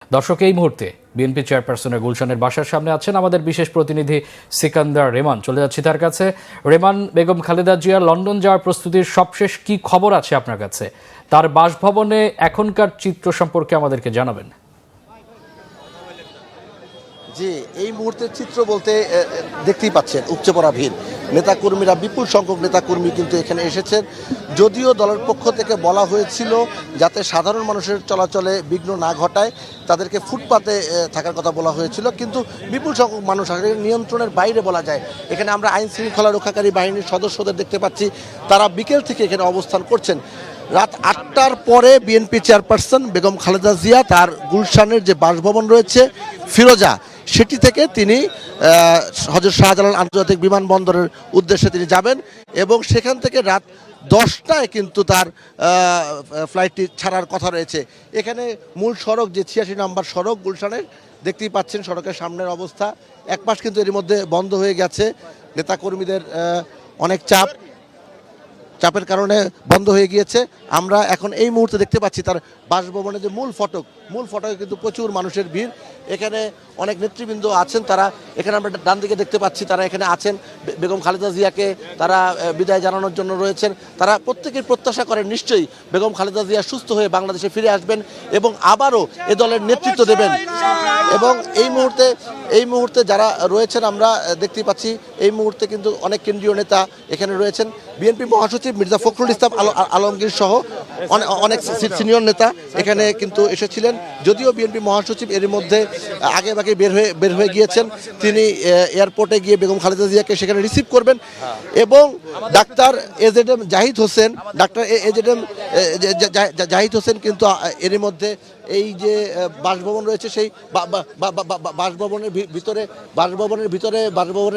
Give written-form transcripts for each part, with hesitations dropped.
দর্শক, এই মুহূর্তে বিএনপি চেয়ারপারসনের গুলশানের বাসার সামনে আছেন আমাদের বিশেষ প্রতিনিধি সিকান্দার রেমান। চলে যাচ্ছি তার কাছে। রেমান, বেগম খালেদা জিয়া লন্ডন যাওয়ার প্রস্তুতির সবশেষ কি খবর আছে আপনার কাছে? তার বাসভবনে এখনকার চিত্র সম্পর্কে আমাদেরকে জানাবেন। জি, এই মুহূর্তের চিত্র বলতে দেখতেই পাচ্ছেন উপচে পড়া ভিড়। নেতাকর্মীরা, বিপুল সংখ্যক নেতাকর্মী কিন্তু এখানে এসেছেন। যদিও দলের পক্ষ থেকে বলা হয়েছিল যাতে সাধারণ মানুষের চলাচলে বিঘ্ন না ঘটায়, তাদেরকে ফুটপাতে থাকার কথা বলা হয়েছিল, কিন্তু বিপুল সংখ্যক মানুষ আসলে নিয়ন্ত্রণের বাইরে বলা যায়। এখানে আমরা আইন শৃঙ্খলা রক্ষাকারী বাহিনীর সদস্যদের দেখতে পাচ্ছি, তারা বিকেল থেকে এখানে অবস্থান করছেন। রাত 8টার পরে বিএনপি চেয়ারপারসন বেগম খালেদা জিয়া তার গুলশানের যে বাসভবন রয়েছে ফিরোজা, সেটি থেকে তিনি হযরত শাহজালাল আন্তর্জাতিক বিমানবন্দরের উদ্দেশ্যে তিনি যাবেন এবং সেখান থেকে রাত 10টায় কিন্তু তার ফ্লাইটটি ছাড়ার কথা রয়েছে। এখানে মূল সড়ক যে 86 নম্বর সড়ক গুলশানের, দেখতেই পাচ্ছেন সড়কের সামনের অবস্থা। এক পাশ কিন্তু এর মধ্যে বন্ধ হয়ে গেছে, নেতাকর্মীদের অনেক চাপের কারণে বন্ধ হয়ে গিয়েছে। আমরা এখন এই মুহূর্তে দেখতে পাচ্ছি তার বাসভবনের যে মূল ফটকে কিন্তু প্রচুর মানুষের ভিড়। এখানে অনেক নেতৃবৃন্দ আছেন, তারা এখানে আমরা ডান দিকে দেখতে পাচ্ছি, তারা এখানে আছেন। বেগম খালেদা জিয়াকে তারা বিদায় জানানোর জন্য রয়েছেন। তারা প্রত্যেকের প্রত্যাশা করেন নিশ্চয়ই বেগম খালেদা জিয়া সুস্থ হয়ে বাংলাদেশে ফিরে আসবেন এবং আবারও এ দলের নেতৃত্ব দেবেন। এবং এই মুহূর্তে যারা রয়েছেন আমরা দেখতেই পাচ্ছি, এই মুহূর্তে কিন্তু অনেক কেন্দ্রীয় নেতা এখানে রয়েছেন। বিএনপি মহাসচিব মির্জা ফখরুল ইসলাম আলমগীর সহ অনেক সিনিয়র নেতা এখানে কিন্তু এসেছিলেন। যদিও বিএনপি মহাসচিব এর মধ্যে আগে বের হয়ে গিয়েছেন, তিনি এয়ারপোর্টে গিয়ে বেগম খালেদা জিয়াকে সেখানে রিসিভ করবেন এবং ডাক্তার এজেডএম জাহিদ হোসেন কিন্তু এর মধ্যে এই যে বাসভবন রয়েছে সেই বাসভবনের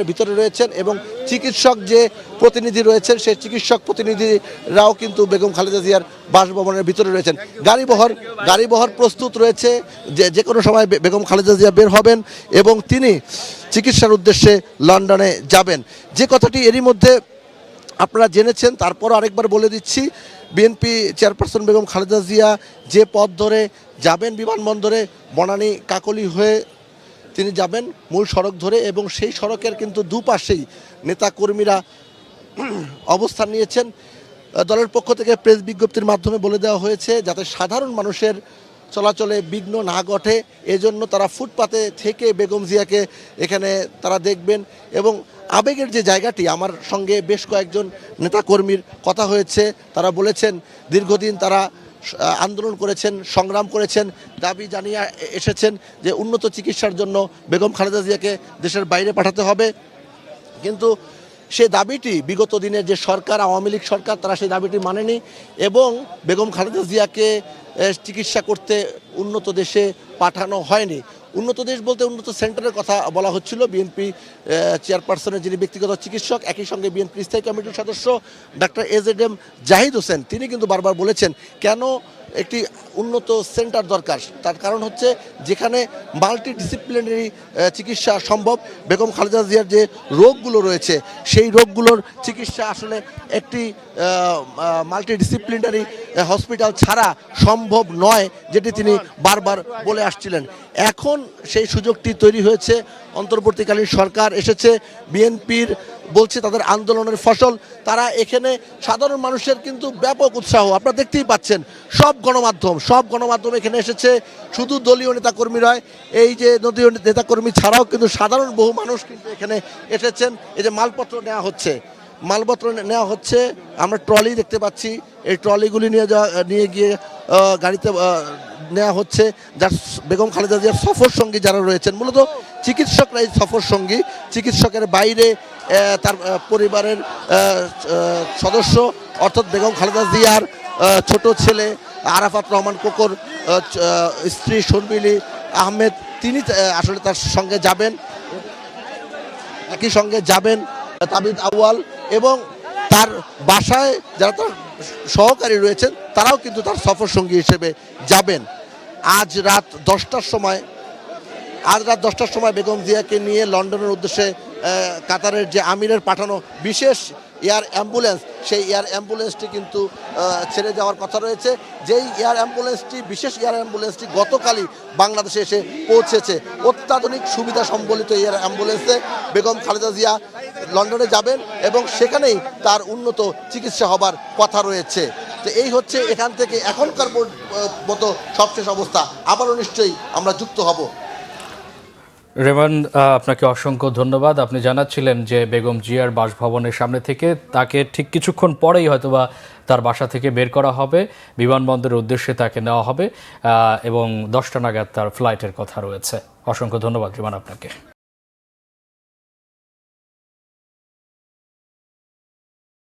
ভিতরে রয়েছেন এবং চিকিৎসক যে প্রতিনিধি রয়েছেন সেই চিকিৎসক প্রতিনিধিরাও কিন্তু বেগম খালেদা জিয়ার বাসভবনের ভিতরে রয়েছেন। গাড়িবহর প্রস্তুত রয়েছে, যে কোনো সময় বেগম খালেদা জিয়া বের হবেন এবং তিনি চিকিৎসার উদ্দেশ্যে লন্ডনে যাবেন। যে কথাটি এরই মধ্যে আপনারা জেনেছেন, তারপরও আরেকবার বলে দিচ্ছি, বিএনপি চেয়ারপারসন বেগম খালেদা জিয়া যে পথ ধরে যাবেন বিমানবন্দরে, বনানী কাকলী হয়ে তিনি যাবেন মূল সড়ক ধরে এবং সেই সড়কের কিন্তু দুপাশেই নেতাকর্মীরা অবস্থান নিয়েছেন। দলের পক্ষ থেকে প্রেস বিজ্ঞপ্তির মাধ্যমে বলে দেওয়া হয়েছে যাতে সাধারণ মানুষের চলাচলে বিঘ্ন না ঘটে, এজন্য তারা ফুটপাতে থেকে বেগম জিয়াকে এখানে তারা দেখবেন। এবং আবেগের যে জায়গাটি, আমার সঙ্গে বেশ কয়েকজন নেতাকর্মীর কথা হয়েছে, তারা বলেছেন দীর্ঘদিন তারা আন্দোলন করেছেন, সংগ্রাম করেছেন, দাবি জানিয়ে এসেছেন যে উন্নত চিকিৎসার জন্য বেগম খালেদা জিয়াকে দেশের বাইরে পাঠাতে হবে। কিন্তু সে দাবিটি বিগত দিনের যে সরকার, আওয়ামী লীগ সরকার, তারা সেই দাবিটি মানেনি এবং বেগম খালেদা জিয়াকে চিকিৎসা করতে উন্নত দেশে পাঠানো হয়নি। উন্নত দেশ বলতে উন্নত সেন্টারের কথা বলা হচ্ছিল। বিএনপি চেয়ারপারসনের যিনি ব্যক্তিগত চিকিৎসক, একই সঙ্গে বিএনপি স্থায়ী কমিটির সদস্য ডাক্তার এজেডএম জাহিদ হোসেন, তিনি কিন্তু বারবার বলেছেন কেন একটি উন্নত সেন্টার দরকার। তার কারণ হচ্ছে যেখানে মাল্টিডিসিপ্লিনারি চিকিৎসা সম্ভব। বেগম খালেদা জিয়ার যে রোগগুলো রয়েছে সেই রোগগুলোর চিকিৎসা আসলে একটি মাল্টিডিসিপ্লিনারি হসপিটাল ছাড়া সম্ভব নয়, যেটি তিনি বারবার বলে আসছিলেন। এখন সেই সুযোগটি তৈরি হয়েছে, অন্তর্বর্তীকালীন সরকার এসেছে, বিএনপির বলছে তাদের আন্দোলনের ফসল। তারা এখানে সাধারণ মানুষের কিন্তু ব্যাপক উৎসাহ আপনারা দেখতেই পাচ্ছেন। সব গণমাধ্যম এখানে এসেছে, শুধু দলীয় নেতাকর্মী নয়, এই যে দলীয় নেতাকর্মী ছাড়াও কিন্তু সাধারণ বহু মানুষ কিন্তু এখানে এসেছেন। এই যে মালপত্র নেওয়া হচ্ছে, আমরা ট্রলি দেখতে পাচ্ছি, এই ট্রলিগুলি নিয়ে গিয়ে গাড়িতে নেওয়া হচ্ছে। যার বেগম খালেদা জিয়ার সফর সঙ্গী যারা রয়েছেন, মূলত চিকিৎসকরা এই সফর সঙ্গী, চিকিৎসকের বাইরে তার পরিবারের সদস্য অর্থাৎ বেগম খালেদা জিয়ার ছোট ছেলে আরাফাত রহমান কোকর, স্ত্রী শর্মিলী আহমেদ, তিনি আসলে তার সঙ্গে যাবেন। একই সঙ্গে যাবেন তাবিদ আউয়াল এবং তার বাসায় যারা তার সহকারী রয়েছেন তারাও কিন্তু তার সফর সঙ্গী হিসেবে যাবেন। আজ রাত 10টার সময় বেগম জিয়াকে নিয়ে লন্ডনের উদ্দেশ্যে কাতারের যে আমিরের পাঠানো বিশেষ এয়ার অ্যাম্বুলেন্স, সেই এয়ার অ্যাম্বুলেন্সটি কিন্তু ছেড়ে যাওয়ার কথা রয়েছে। যেই এয়ার অ্যাম্বুলেন্সটি, বিশেষ এয়ার অ্যাম্বুলেন্সটি গতকালই বাংলাদেশে এসে পৌঁছেছে। অত্যাধুনিক সুবিধা সম্বলিত এয়ার অ্যাম্বুলেন্সে বেগম খালেদা জিয়া লন্ডনে যাবেন এবং সেখানেই তার উন্নত চিকিৎসা হবার কথা রয়েছে। তো এই হচ্ছে এখান থেকে এখনকার মতো সবশেষ অবস্থা। আবারও নিশ্চয়ই আমরা যুক্ত হব। রেমান, আপনাকে অসংখ্য ধন্যবাদ। আপনি জানাচ্ছিলেন যে বেগম জিয়ার বাসভবনের সামনে থেকে তাকে ঠিক কিছুক্ষণ পরেই হয়তোবা তার বাসা থেকে বের করা হবে, বিমানবন্দরের উদ্দেশ্যে তাকে নেওয়া হবে এবং 10টা নাগাদ তার ফ্লাইটের কথা রয়েছে। অসংখ্য ধন্যবাদ রেমান আপনাকে।